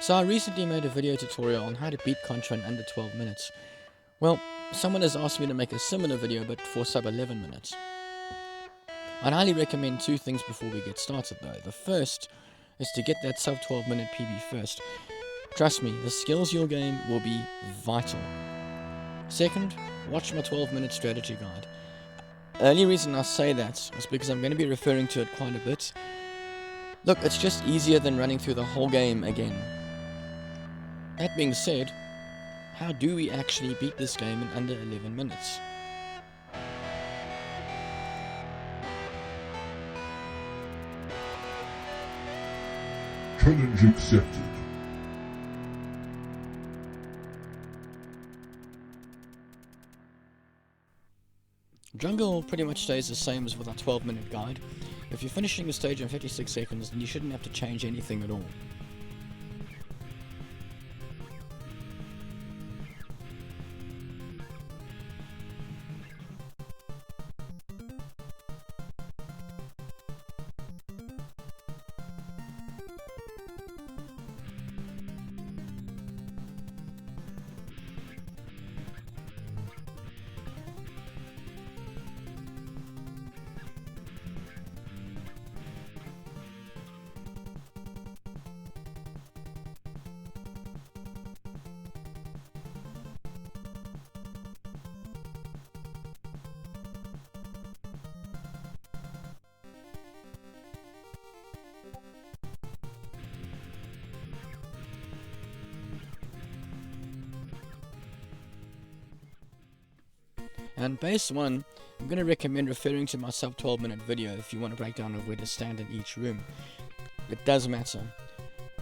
So I recently made a video tutorial on how to beat Contra in under 12 minutes. Well, someone has asked me to make a similar video but for sub 11 minutes. I'd highly recommend two things before we get started though. The first is to get that sub 12 minute PB first. Trust me, the skills you'll gain will be vital. Second, watch my 12-minute strategy guide. The only reason I say that is because I'm going to be referring to it quite a bit. Look, it's just easier than running through the whole game again. That being said, how do we actually beat this game in under 11 minutes? Challenge accepted. Jungle pretty much stays the same as with our 12-minute guide. If you're finishing the stage in 56 seconds, then you shouldn't have to change anything at all. And base 1, I'm going to recommend referring to my sub 12-minute video if you want a breakdown of where to stand in each room. It does matter.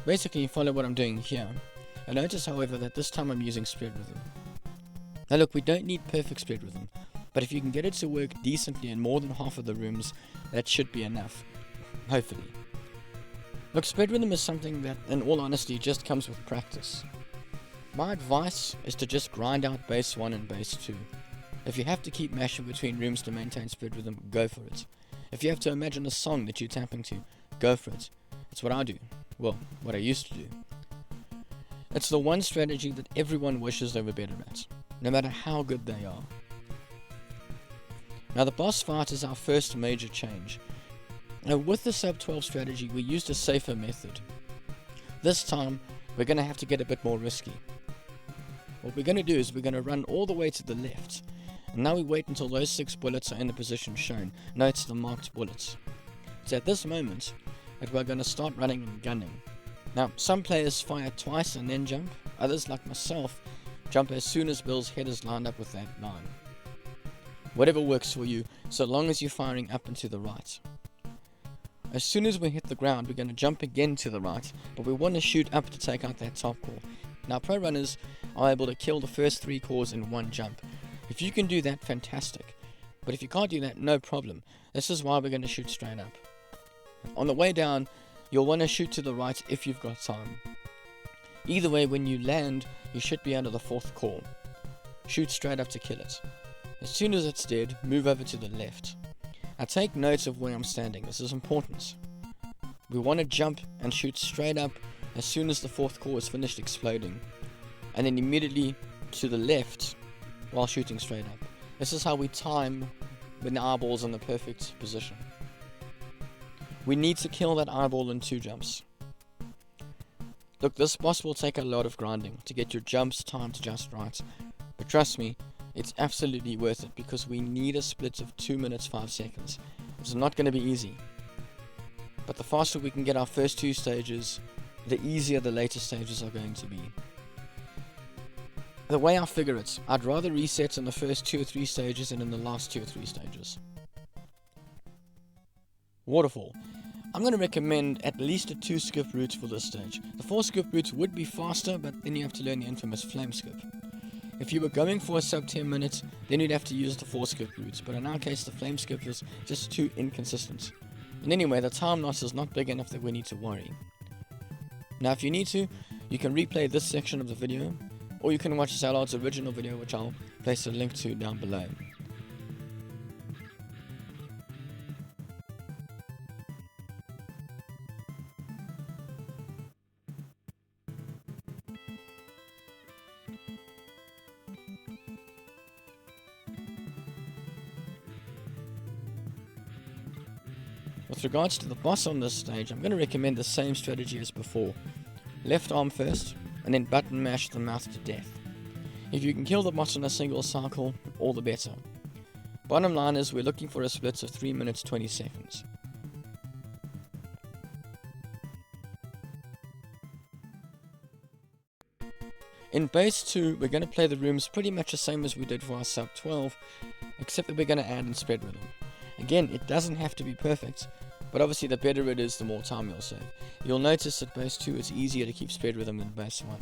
Basically, follow what I'm doing here. And notice, however, that this time I'm using spread rhythm. Now look, we don't need perfect spread rhythm, but if you can get it to work decently in more than half of the rooms, that should be enough. Hopefully. Look, spread rhythm is something that, in all honesty, just comes with practice. My advice is to just grind out base 1 and base 2. If you have to keep mashing between rooms to maintain spread rhythm, go for it. If you have to imagine a song that you're tapping to, go for it. It's what I do. Well, what I used to do. It's the one strategy that everyone wishes they were better at, no matter how good they are. Now the boss fight is our first major change. Now with the sub 12 strategy, we used a safer method. This time, we're going to have to get a bit more risky. What we're going to do is we're going to run all the way to the left. And now we wait until those 6 bullets are in the position shown. Note the marked bullets. It's at this moment that we're going to start running and gunning. Now, some players fire twice and then jump. Others, like myself, jump as soon as Bill's head is lined up with that line. Whatever works for you, so long as you're firing up and to the right. As soon as we hit the ground, we're going to jump again to the right, but we want to shoot up to take out that top core. Now, pro runners are able to kill the first 3 cores in one jump. If you can do that, fantastic. But if you can't do that, no problem. This is why we're going to shoot straight up. On the way down, you'll want to shoot to the right if you've got time. Either way, when you land, you should be under the 4th core. Shoot straight up to kill it. As soon as it's dead, move over to the left. Now take notes of where I'm standing, this is important. We want to jump and shoot straight up as soon as the 4th core is finished exploding. And then immediately to the left while shooting straight up. This is how we time when the eyeball's in the perfect position. We need to kill that eyeball in 2 jumps. Look, this boss will take a lot of grinding to get your jumps timed just right. But trust me, it's absolutely worth it because we need a split of 2 minutes 5 seconds. It's not going to be easy. But the faster we can get our first 2 stages, the easier the later stages are going to be. The way I figure it, I'd rather reset in the first 2 or 3 stages than in the last 2 or 3 stages. Waterfall. I'm going to recommend at least a 2 skip route for this stage. The 4 skip route would be faster, but then you have to learn the infamous flame skip. If you were going for a sub 10 minutes, then you'd have to use the 4 skip routes, but in our case the flame skip is just too inconsistent. And anyway, the time loss is not big enough that we need to worry. Now if you need to, you can replay this section of the video, or you can watch Salad's original video, which I'll place a link to down below. With regards to the boss on this stage, I'm going to recommend the same strategy as before. Left arm first, and then button mash the mouth to death. If you can kill the boss in a single cycle, all the better. Bottom line is we're looking for a split of 3 minutes 20 seconds. In base 2, we're going to play the rooms pretty much the same as we did for our sub 12, except that we're going to add in spread rhythm. Again, it doesn't have to be perfect, but obviously the better it is, the more time you'll save. You'll notice at base 2 it's easier to keep spread rhythm than base 1.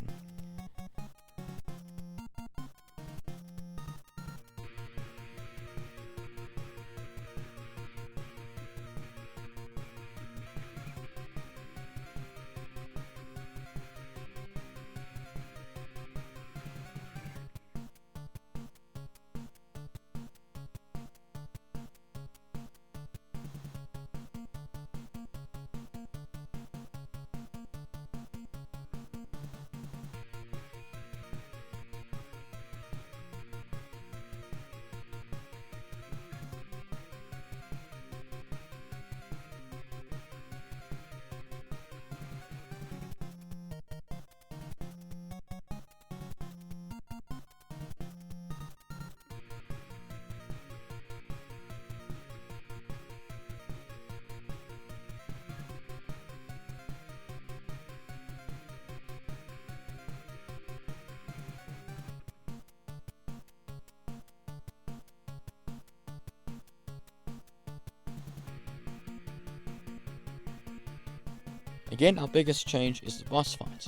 Again, our biggest change is the boss fight.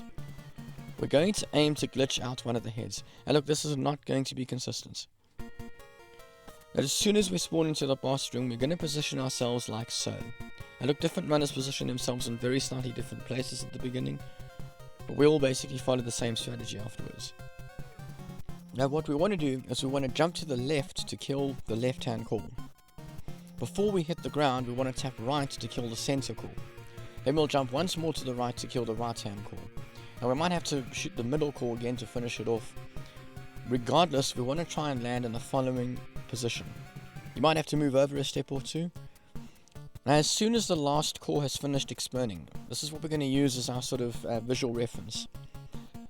We're going to aim to glitch out one of the heads, and look, this is not going to be consistent. But as soon as we spawn into the boss room, we're going to position ourselves like so. And look, different runners position themselves in very slightly different places at the beginning, but we all basically follow the same strategy afterwards. Now what we want to do is we want to jump to the left to kill the left hand call. Before we hit the ground, we want to tap right to kill the center call. Then we'll jump once more to the right to kill the right hand call. Now we might have to shoot the middle call again to finish it off. Regardless, we want to try and land in the following position. You might have to move over a step or two. Now as soon as the last call has finished exploding, this is what we're going to use as our sort of visual reference.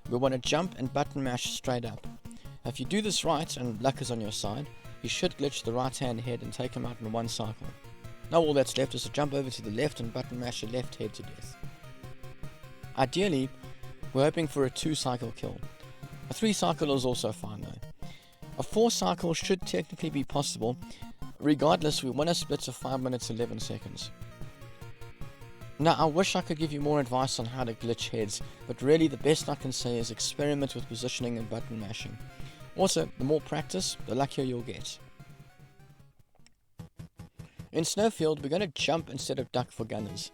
We want to jump and button mash straight up. Now, if you do this right and luck is on your side, you should glitch the right hand head and take him out in one cycle. Now all that's left is to jump over to the left and button mash the left head to death. Ideally, we're hoping for a 2 cycle kill. A 3 cycle is also fine though. A 4 cycle should technically be possible. Regardless, we want to split to 5 minutes 11 seconds. Now I wish I could give you more advice on how to glitch heads, but really the best I can say is experiment with positioning and button mashing. Also, the more practice, the luckier you'll get. In Snowfield, we're going to jump instead of duck for gunners.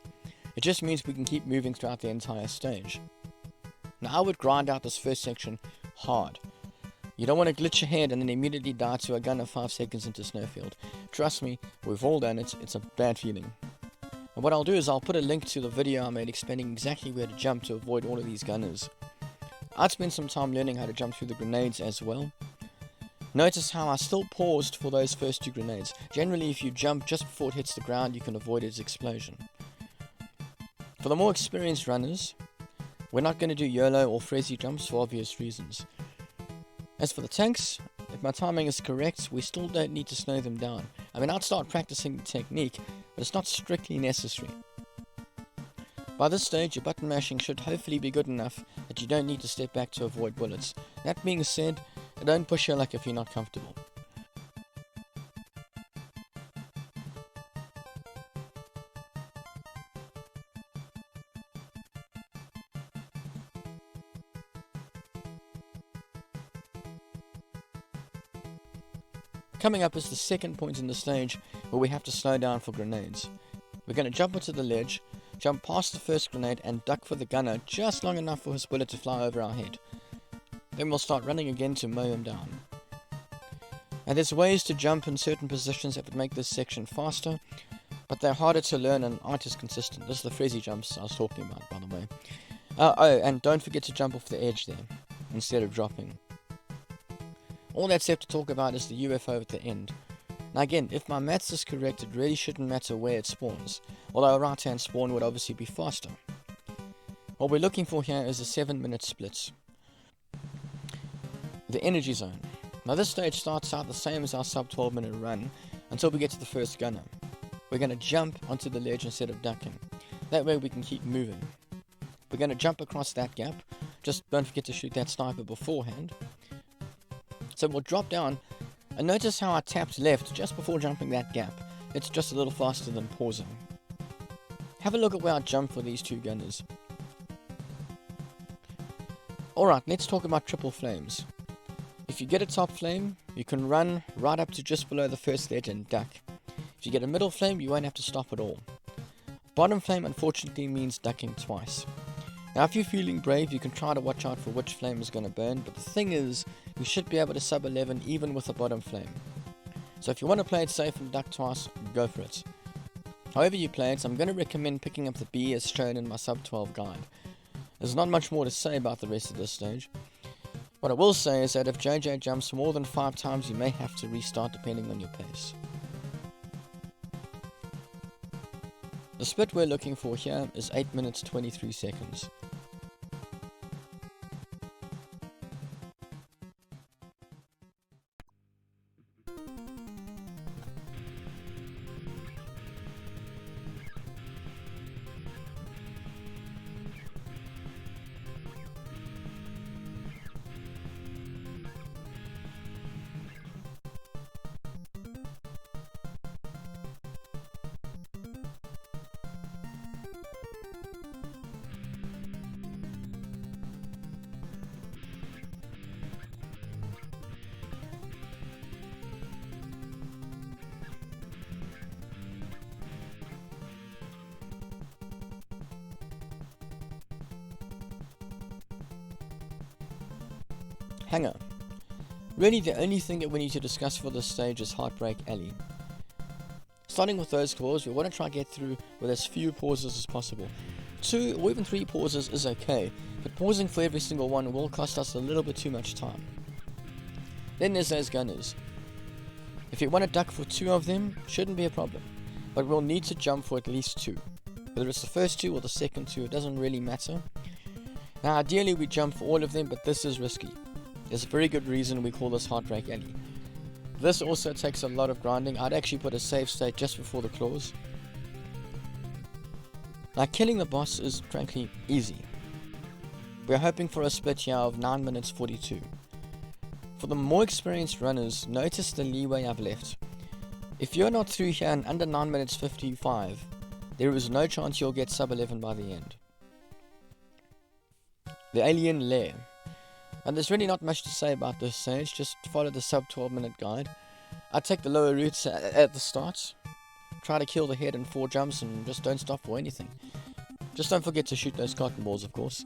It just means we can keep moving throughout the entire stage. Now I would grind out this first section hard. You don't want to glitch ahead and then immediately die to a gunner 5 seconds into Snowfield. Trust me, we've all done it, it's a bad feeling. And what I'll do is I'll put a link to the video I made explaining exactly where to jump to avoid all of these gunners. I'd spent some time learning how to jump through the grenades as well. Notice how I still paused for those first 2 grenades. Generally, if you jump just before it hits the ground, you can avoid its explosion. For the more experienced runners, we're not going to do YOLO or frizzy jumps for obvious reasons. As for the tanks, if my timing is correct, we still don't need to slow them down. I mean, I'd start practicing the technique, but it's not strictly necessary. By this stage, your button mashing should hopefully be good enough that you don't need to step back to avoid bullets. That being said, don't push your luck if you're not comfortable. Coming up is the second point in the stage where we have to slow down for grenades. We're going to jump onto the ledge, jump past the first grenade and duck for the gunner just long enough for his bullet to fly over our head. Then we'll start running again to mow him down. And there's ways to jump in certain positions that would make this section faster, but they're harder to learn and aren't as consistent. This is the frizzy jumps I was talking about, by the way. Oh, and don't forget to jump off the edge there, instead of dropping. All that's left to talk about is the UFO at the end. Now again, if my maths is correct, it really shouldn't matter where it spawns, although a right hand spawn would obviously be faster. What we're looking for here is a 7-minute split. The energy zone. Now this stage starts out the same as our sub 12 minute run until we get to the first gunner. We're going to jump onto the ledge instead of ducking. That way we can keep moving. We're going to jump across that gap. Just don't forget to shoot that sniper beforehand. So we'll drop down, and notice how I tapped left just before jumping that gap. It's just a little faster than pausing. Have a look at where I jumped for these two gunners. Alright, let's talk about triple flames. If you get a top flame, you can run right up to just below the first ledge and duck. If you get a middle flame, you won't have to stop at all. Bottom flame unfortunately means ducking twice. Now if you're feeling brave, you can try to watch out for which flame is going to burn, but the thing is, you should be able to sub 11 even with a bottom flame. So if you want to play it safe and duck twice, go for it. However you play it, I'm going to recommend picking up the B as shown in my sub 12 guide. There's not much more to say about the rest of this stage. What I will say is that if JJ jumps more than 5 times, you may have to restart depending on your pace. The split we're looking for here is 8 minutes 23 seconds. Hanger. Really the only thing that we need to discuss for this stage is Heartbreak Alley. Starting with those claws, we want to try to get through with as few pauses as possible. 2 or even 3 pauses is okay, but pausing for every single one will cost us a little bit too much time. Then there's those gunners. If you want to duck for 2 of them, shouldn't be a problem, but we'll need to jump for at least 2. Whether it's the first 2 or the second 2, it doesn't really matter. Now ideally we jump for all of them, but this is risky. There's a very good reason we call this Heartbreak Alley. This also takes a lot of grinding. I'd actually put a save state just before the claws. Now killing the boss is frankly easy. We're hoping for a split here of 9 minutes 42. For the more experienced runners, notice the leeway I've left. If you're not through here in under 9 minutes 55, there is no chance you'll get sub 11 by the end. The Alien Lair. And there's really not much to say about this stage, just follow the sub 12 minute guide. I take the lower routes at the start, try to kill the head in 4 jumps and just don't stop for anything. Just don't forget to shoot those cotton balls, of course.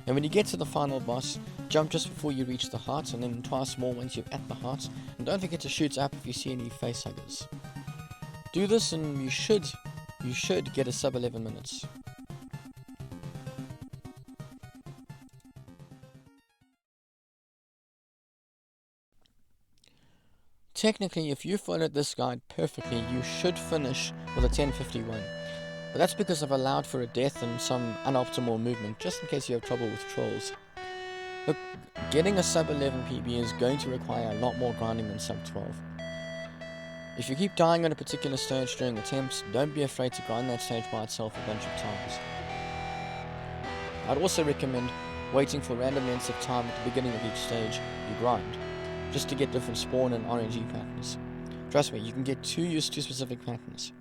And when you get to the final boss, jump just before you reach the heart, and then twice more once you're at the heart, and don't forget to shoot up if you see any face huggers. Do this and you should get a sub 11 minutes. Technically, if you followed this guide perfectly, you should finish with a 10:51. But that's because I've allowed for a death and some unoptimal movement, just in case you have trouble with trolls. Look, getting a sub 11 PB is going to require a lot more grinding than sub 12. If you keep dying on a particular stage during attempts, don't be afraid to grind that stage by itself a bunch of times. I'd also recommend waiting for random lengths of time at the beginning of each stage you grind, just to get different spawn and RNG patterns. Trust me, you can get too used to specific patterns.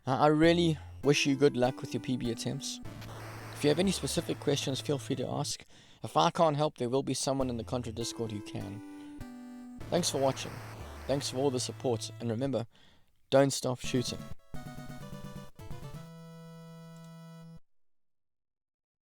I really wish you good luck with your PB attempts. If you have any specific questions, feel free to ask. If I can't help, there will be someone in the Contra Discord who can. Thanks for watching. Thanks for all the support, and remember, don't stop shooting.